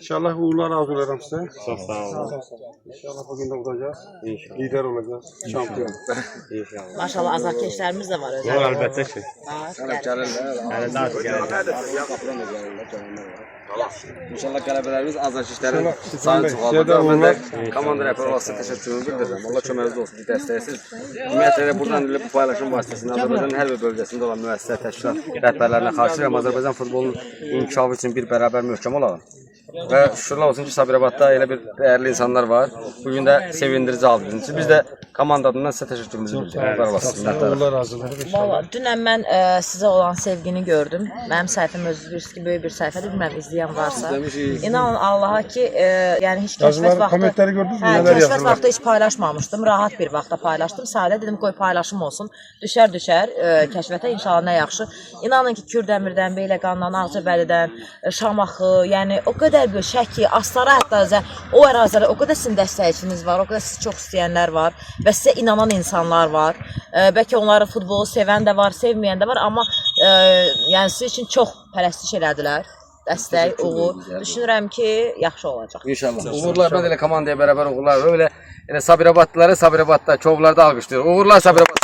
İnşallah uğurlar arzularım size. Çok sağ olun. İnşallah bugün de olacağız. İnşallah. Lider olacağız. Şampiyon. İnşallah. Maşallah azarkeşlerimiz de var Var özel. elbette ki. Gəlirlər. Daha geleceğiz. Qapıdan da gəlirlər, gələnlər var. İnşallah qələbələrimiz azarkeşlərin İnşallah. sayını Sizə çoxaldacaq. Mən uğurlar. də komanda rəhbəri olaraq təşəkkürümü bildirirəm. Allah köməyiniz olsun, bir dəstəyirsiniz. Ümumiyyətlə buradan elə bu paylaşım vasitəsilə Azərbaycanın hər bir bölgəsində olan müəssisə, təşkilat rəhbərlərinə xahiş edirəm. Azərbaycan futbolunun inkişafı üçün bir bərabər möhkəm olalım. Və şükürlər olsun ki, Sabirabadda elə bir dəyərli insanlar var. Bugün də sevindirici aldı bizim üçün. Biz də komanda adından sizə təşəkkürümüzü bildiririk. Var olasınız. Uğurlar arzularım inşallah. Valla dünən mən sizə olan sevgini gördüm. Mənim səhifəm özü bilirsiniz ki, böyük bir səhifədir. Bilməm izləyən varsa. İnanın Allaha ki, yəni heç kəşfət Yazılar, vaxtı. kommentləri gördünüz mü? Hə, Nələr kəşfət yazırlar? vaxtı heç paylaşmamışdım. Rahat bir vaxtda paylaşdım. Sadə dedim qoy paylaşım olsun. Düşər kəşfətə inşallah nə yaxşı. İnanın ki, Kürdəmirdən, Beyləqandan, Ağcabəlidən, Şamaxı, yəni o qədər bir Şəki, Astara hətta o ərazilərdə o qədər sizin dəstəkçiniz var, o qədər sizi çox istəyənlər var və sizə inanan insanlar var. Bəlkə onları futbolu sevən də var, sevməyən də var, amma yəni sizin üçün çox pərəstiş elədilər. Dəstək, uğur. Düşünürəm ki, yaxşı olacaq. İnşallah. Uğurlar, mən elə komandaya bərabər uğurlar. Elə Sabirabadlıları Sabirabadda, Kovlarda alqışlayır. Uğurlar Sabirabad.